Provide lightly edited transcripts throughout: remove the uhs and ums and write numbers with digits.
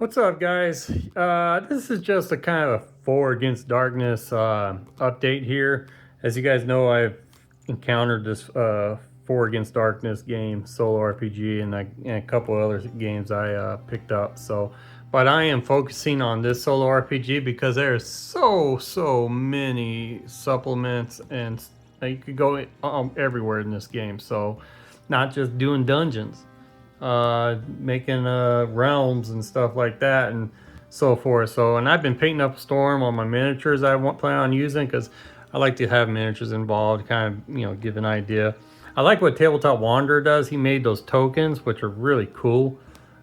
What's up, guys? This is just a kind of a Four Against Darkness update here. As you guys know, I've encountered this Four Against Darkness game, solo RPG, and a couple other games I picked up. But I am focusing on this solo RPG because there's so many supplements, and you could go everywhere in this game. So, not just doing dungeons, making realms and stuff like that and so forth. And I've been painting up a storm on my miniatures I won't plan on using because I like to have miniatures involved, kind of, give an idea. I like what Tabletop Wanderer does. He made those tokens, which are really cool.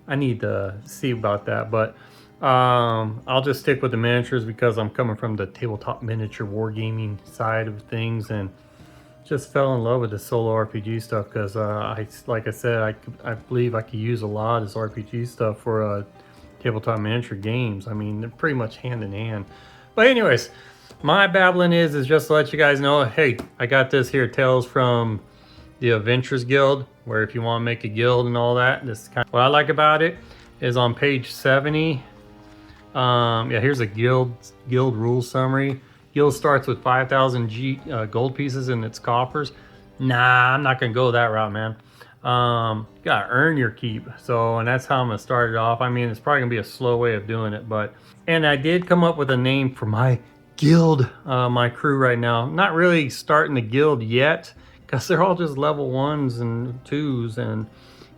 I need to see about that, but I'll just stick with the miniatures because I'm coming from the tabletop miniature wargaming side of things, and just fell in love with the solo RPG stuff because like I said, I believe I could use a lot of this RPG stuff for tabletop miniature games. I mean, they're pretty much hand in hand. But anyways, my babbling is just to let you guys know, hey, I got this here, Tales from the Adventures Guild, where if you want to make a guild and all that, this is kind of what I like about it. Is on page 70. Yeah, here's a guild rules summary. Guild starts with 5,000 gold pieces in its coffers. Nah, I'm not gonna go that route, man. You gotta earn your keep. And that's how I'm gonna start it off. I mean, it's probably gonna be a slow way of doing it, and I did come up with a name for my guild, my crew right now. I'm not really starting the guild yet because they're all just level 1s and 2s, and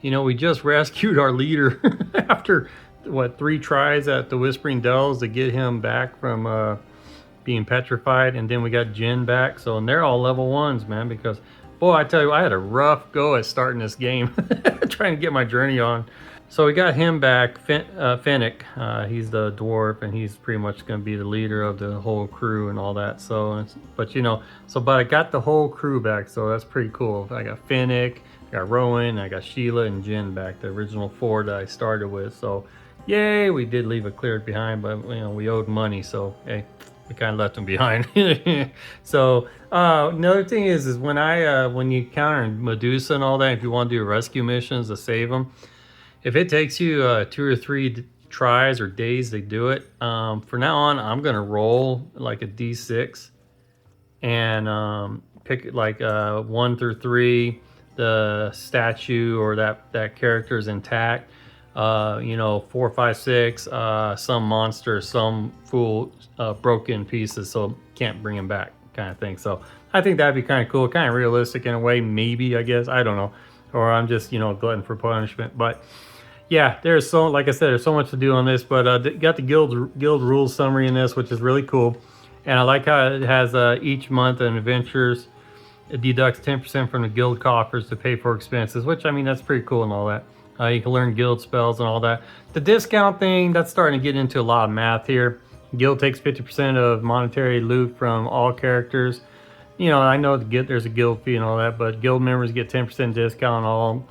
we just rescued our leader after 3 tries at the Whispering Dells to get him back from being petrified, and then we got Jin back, and they're all level 1s, man, because boy, I tell you, I had a rough go at starting this game trying to get my journey on. So we got him back. Fennec, he's the dwarf, and he's pretty much going to be the leader of the whole crew and all that. But I got the whole crew back, so that's pretty cool. I got Fennec, I got Rowan, I got Sheila and Jin back, the original 4 that I started with. So yay, we did leave it cleared behind, but we owed money, so hey, we kind of left them behind. Another thing is when you encounter Medusa and all that, if you want to do rescue missions to save them, if it takes you 2 or 3 tries or days to do it, for now on, I'm gonna roll like a d6 and pick like 1 through 3. The statue or that character is intact. 4, 5, 6, some monster, some fool, broken pieces, so can't bring him back, kind of thing. So I think that'd be kind of cool, kind of realistic in a way, maybe, I guess, I don't know, or I'm just glutton for punishment. But yeah, like I said, there's so much to do on this, but got the guild rules summary in this, which is really cool, and I like how it has each month in adventures it deducts 10% from the guild coffers to pay for expenses, which, I mean, that's pretty cool and all that. You can learn guild spells and all that. The discount thing, that's starting to get into a lot of math here. Guild takes 50% of monetary loot from all characters. I know there's a guild fee and all that, but guild members get 10% discount on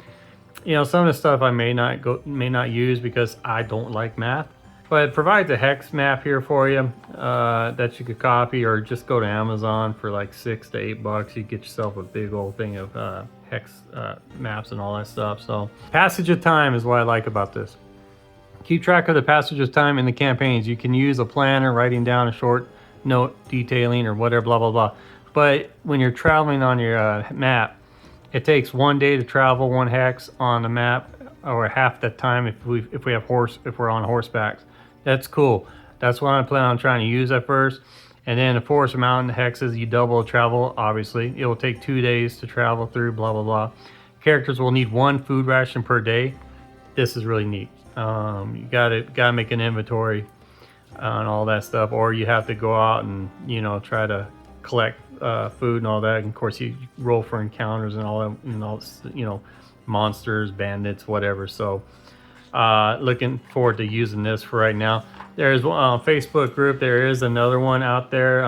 all. Some of the stuff I may not use because I don't like math. But it provides a hex map here for you that you could copy, or just go to Amazon for like $6 to $8. You get yourself a big old thing of hex maps and all that stuff. So passage of time is what I like about this. Keep track of the passage of time in the campaigns. You can use a planner, writing down a short note detailing or whatever, blah blah blah. But when you're traveling on your map, it takes 1 day to travel 1 hex on the map, or half the time if we're on horseback. That's cool. That's what I plan on trying to use at first. And then the Forest Mountain hexes, you double travel, obviously. It will take 2 days to travel through, blah, blah, blah. Characters will need 1 food ration per day. This is really neat. You gotta make an inventory on all that stuff, or you have to go out and, try to collect food and all that. And of course, you roll for encounters and all that, monsters, bandits, whatever. So looking forward to using this for right now. There's a Facebook group. There is another one out there.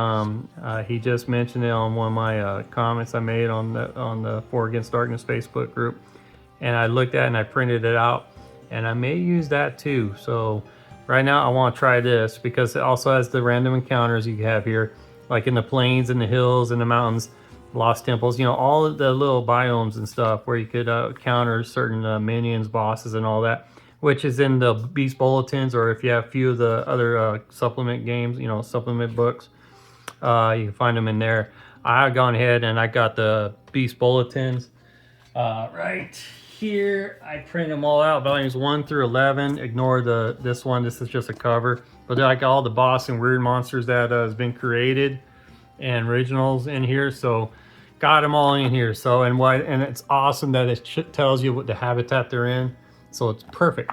He just mentioned it on one of my comments I made on the Four Against Darkness Facebook group, and I looked at it and I printed it out, and I may use that too. So right now I want to try this because it also has the random encounters you have here, like in the plains and the hills and the mountains, lost temples, all of the little biomes and stuff where you could counter certain minions, bosses, and all that. which is in the Beast Bulletins, or if you have a few of the other supplement games, you know, supplement books, you can find them in there. I've gone ahead and I got the Beast Bulletins right here. I print them all out, volumes 1 through 11. Ignore this one. This is just a cover. But I got all the boss and weird monsters that has been created and originals in here. So got them all in here. So and it's awesome that it tells you what the habitat they're in. So it's perfect.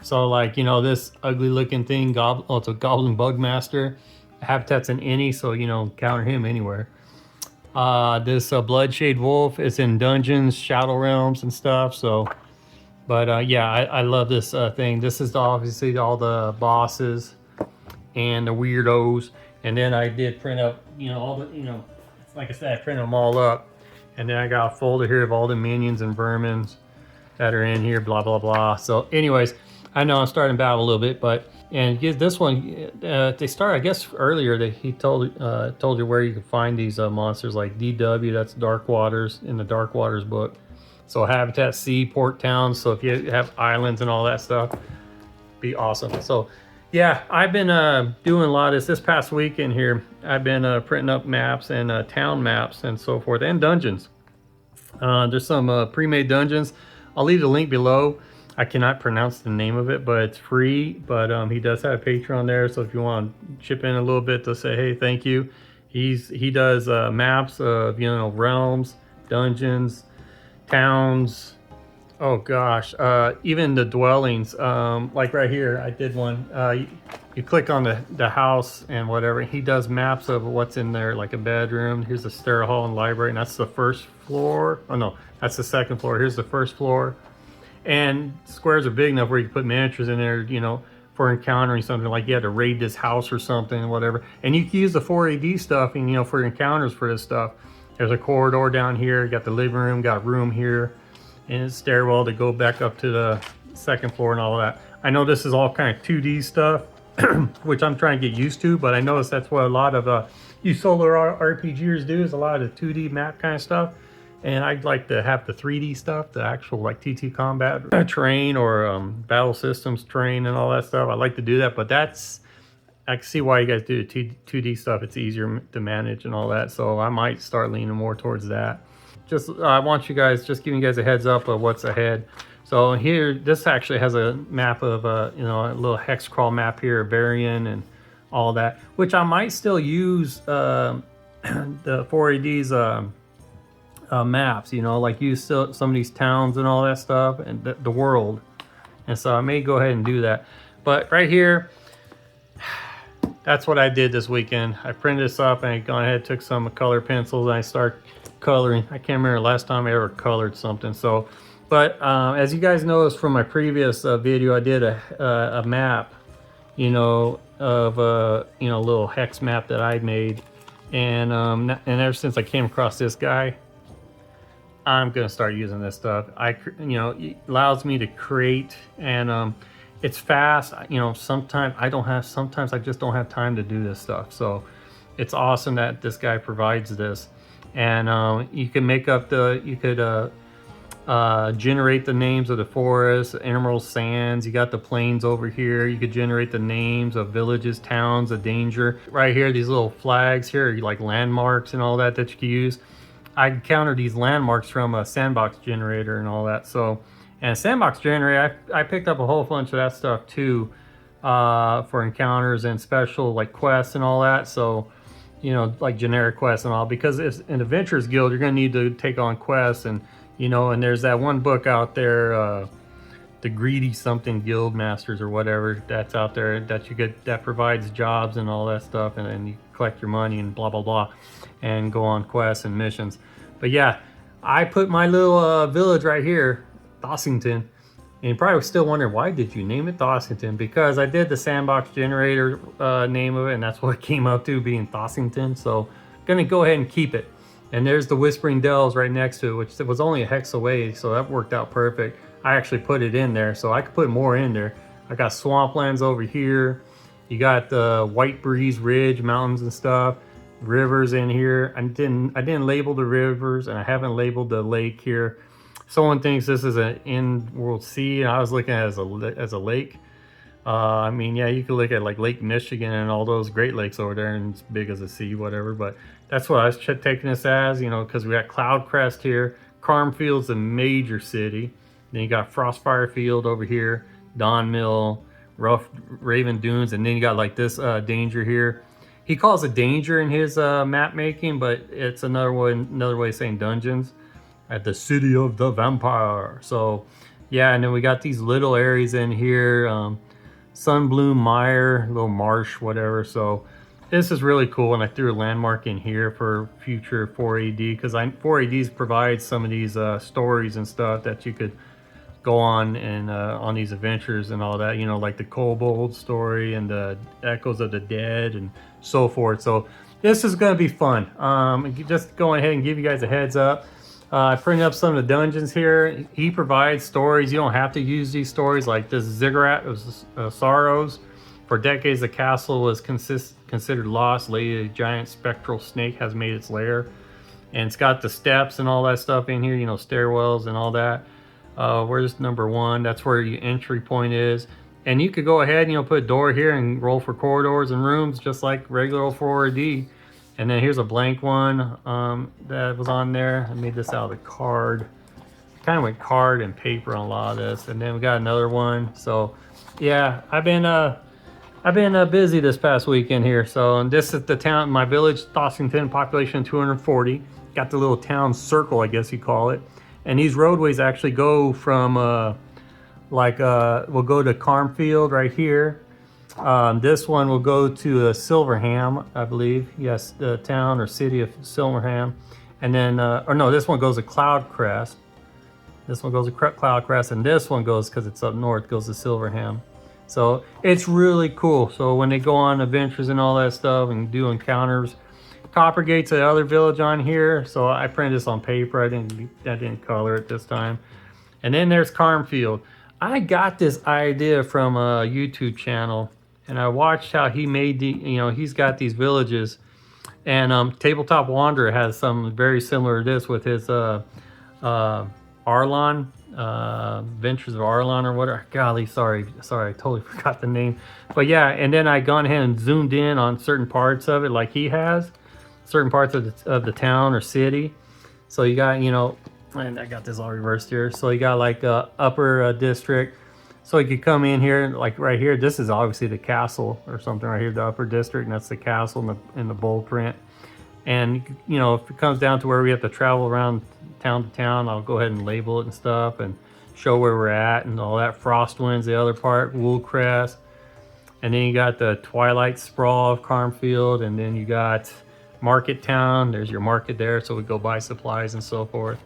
So like, you know, this ugly looking thing, it's a goblin bug master. Habitat's in any, so you know, counter him anywhere. This Bloodshade Wolf is in dungeons, Shadow Realms and stuff. So, but yeah, I love this thing. This is obviously all the bosses and the weirdos. And then I did print up, you know, all the, you know, like I said, I printed them all up. And then I got a folder here of all the minions and vermins that are in here, blah, blah, blah. So anyways, I know I'm starting to battle a little bit, but, and this one, they started, I guess earlier, he told you where you can find these monsters like DW, that's Dark Waters, in the Dark Waters book. So Habitat C, Port Towns, so if you have islands and all that stuff, be awesome. So yeah, I've been doing a lot of this past weekend here. I've been printing up maps and town maps and so forth, and dungeons. There's some pre-made dungeons. I'll leave the link below. I cannot pronounce the name of it, but it's free. But he does have a Patreon there, so if you want to chip in a little bit to say, hey, thank you. He does maps of, you know, realms, dungeons, towns. Oh gosh, even the dwellings. Like right here, I did one. You click on the house and whatever. He does maps of what's in there, like a bedroom. Here's the stair hall and library, and that's the first floor. Oh no, that's the second floor. Here's the first floor. And squares are big enough where you can put miniatures in there, you know, for encountering something, like you had to raid this house or something, whatever. And you can use the 4AD stuff, and you know, for encounters for this stuff. There's a corridor down here. You got the living room, got room here, and a stairwell to go back up to the second floor and all of that. I know this is all kind of 2D stuff, which I'm trying to get used to, but I notice that's what a lot of you solo RPGers do, is a lot of 2D map kind of stuff. And I'd like to have the 3D stuff, the actual like TT combat terrain or battle systems terrain and all that stuff. I like to do that, but I can see why you guys do the 2D stuff. It's easier to manage and all that. So I might start leaning more towards that. Just I want you guys, just giving you guys a heads up of what's ahead. So here, this actually has a map of you know, a little hex crawl map here, Varian and all that, which I might still use the 4AD's maps, you know, like use some of these towns and all that stuff, and the world. And so I may go ahead and do that. But right here, that's what I did this weekend. I printed this up and I gone ahead, took some color pencils, and I start coloring. I can't remember the last time I ever colored something. So, but as you guys noticed from my previous video, I did a map, you know, of you know, a little hex map that I made, and ever since I came across this guy, I'm gonna start using this stuff. You know, it allows me to create, and it's fast. You know, sometimes I just don't have time to do this stuff. So it's awesome that this guy provides this, and you can make up you could generate the names of the forests, emerald sands. You got the plains over here. You could generate the names of villages, towns, of danger. Right here, these little flags here, like landmarks and all that you can use. I counter these landmarks from a sandbox generator and all that. So, and sandbox generator, I picked up a whole bunch of that stuff too, for encounters and special like quests and all that. So, you know, like generic quests and all, because it's an adventurers guild, you're gonna need to take on quests, and you know, and there's that one book out there, the greedy something guild masters or whatever, that's out there that you get, that provides jobs and all that stuff, and then you collect your money and blah blah blah and go on quests and missions. But yeah, I put my little village right here, Thossington, and you probably still wondering, why did you name it Thossington? Because I did the sandbox generator name of it, and that's what it came up to, being Thossington. So I'm gonna go ahead and keep it. And there's the Whispering Dells right next to it, which was only a hex away, so that worked out perfect. I actually put it in there, so I could put more in there. I got swamplands over here. You got the White Breeze Ridge mountains and stuff. Rivers in here. I didn't label the rivers, and I haven't labeled the lake here. Someone thinks this is an in-world sea, and I was looking at it as a lake. I mean, yeah, you could look at like Lake Michigan and all those Great Lakes over there, and it's big as a sea, whatever. But that's what I was taking this as, you know, because we got Cloud Crest here. Carmfield's a major city. Then you got Frostfire Field over here, Don Mill, Rough Raven Dunes, and then you got like this danger here. He calls it danger in his map making, but it's another way of saying dungeons at the city of the vampire. So yeah, and then we got these little areas in here, Sunbloom Mire, little marsh, whatever. So this is really cool, and I threw a landmark in here for future 4AD because 4ADs provides some of these stories and stuff that you could go on and on these adventures and all that, you know, like the Kobold story and the Echoes of the Dead and so forth. So this is going to be fun. Just going ahead and give you guys a heads up. I printed up some of the dungeons here. He provides stories. You don't have to use these stories, like this Ziggurat of Sorrows. For decades, the castle was considered lost. Lately, a giant spectral snake has made its lair. And it's got the steps and all that stuff in here, you know, stairwells and all that. Where's number 1? That's where your entry point is. And you could go ahead and, you know, put a door here and roll for corridors and rooms just like regular old 4D. And then here's a blank one that was on there. I made this out of the card. Kind of went card and paper on a lot of this. And then we got another one. So yeah, I've been busy this past weekend here. So, and this is the town, my village, Thossington, population 240. Got the little town circle, I guess you call it. And these roadways actually go from we'll go to Carmfield right here. This one will go to Silverham, I believe. Yes, the town or city of Silverham. And then, or no, this one goes to Cloudcrest. This one goes to Cloudcrest, and this one goes, because it's up north, goes to Silverham. So it's really cool. So when they go on adventures and all that stuff and do encounters, Coppergate's the other village on here. So I printed this on paper. I didn't color it this time. And then there's Carmfield. I got this idea from a YouTube channel, and I watched how he made he's got these villages, and Tabletop Wanderer has some very similar to this with his Arlon, Ventures of Arlon or whatever. Golly, sorry, I totally forgot the name. But yeah, and then I gone ahead and zoomed in on certain parts of it, like he has, certain parts of the town or city. So you got, and I got this all reversed here. So you got like upper district. So you could come in here, like right here. This is obviously the castle or something right here, the upper district, and that's the castle in the bold print. And if it comes down to where we have to travel around town to town, I'll go ahead and label it and stuff and show where we're at and all that. Frostwind's the other part, Woolcrest. And then you got the Twilight Sprawl of Carmfield, and then you got Market Town. There's your market there, so we go buy supplies and so forth.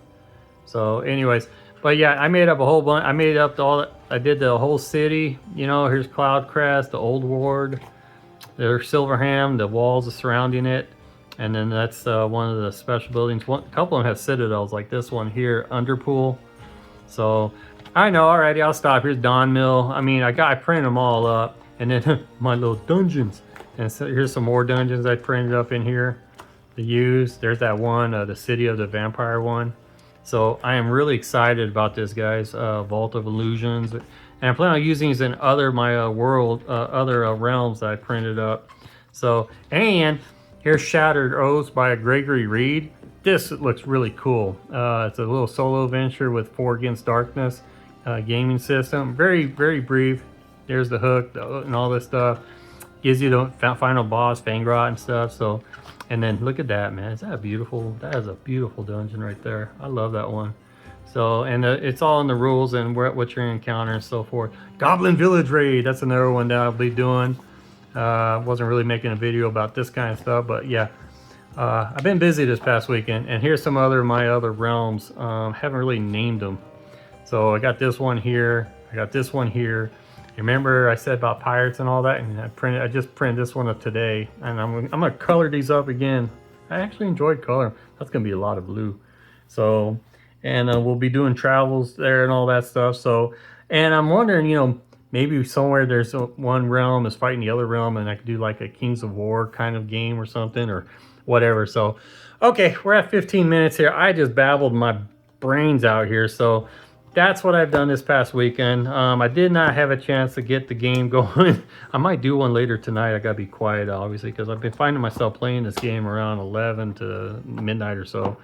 So anyways, but yeah, I made up a whole bunch. I did the whole city. Here's Cloudcrest, the Old Ward. There's Silverham, the walls surrounding it. And then that's one of the special buildings. A couple of them have citadels, like this one here, Underpool. So I know, alrighty, I'll stop. Here's Don Mill. I mean, I printed them all up. And then my little dungeons. And so here's some more dungeons I printed up in here to use. There's that one, the City of the Vampire one. So I am really excited about this, guys. Vault of Illusions. And I plan on using these in other realms that I printed up. So, and here's Shattered Oaths by Gregory Reed. This looks really cool. It's a little solo venture with 4 Against Darkness gaming system. Very, very brief. There's the hook and all this stuff. Gives you the final boss, Fangrot and stuff. So, and then look at that, man. Is that beautiful? That is a beautiful dungeon right there. I love that one. So, and it's all in the rules and what you're encountering and so forth. Goblin Village Raid. That's another one that I'll be doing. Wasn't really making a video about this kind of stuff, but yeah. I've been busy this past weekend, and here's some my other realms. Haven't really named them. So I got this one here. I got this one here. Remember I said about pirates and all that, and I just printed this one up today, and I'm gonna color these up again. I actually enjoyed coloring. That's gonna be a lot of blue. So, and we'll be doing travels there and all that stuff. So, and I'm wondering, maybe somewhere there's one realm is fighting the other realm, and I could do like a Kings of War kind of game or something or whatever. So, okay, we're at 15 minutes here. I just babbled my brains out here. So that's what I've done this past weekend. I did not have a chance to get the game going. I might do one later tonight. I gotta be quiet, obviously, because I've been finding myself playing this game around 11 to midnight or so.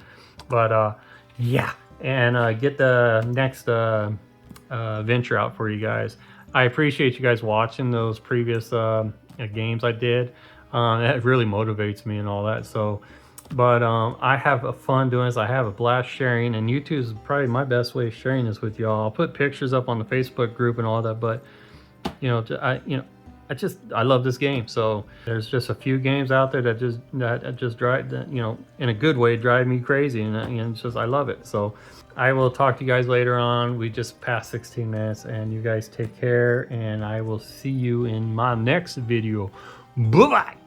But yeah, and get the next venture out for you guys. I appreciate you guys watching those previous games I did. That really motivates me and all that. So, but I have a fun doing this. I have a blast sharing, and YouTube is probably my best way of sharing this with y'all. I'll put pictures up on the Facebook group and all that, but I love this game. So there's just a few games out there that just drive that, in a good way, drive me crazy, and it's just, I love it. So I will talk to you guys later on. We just passed 16 minutes, and you guys take care, and I will see you in my next video. Bye bye.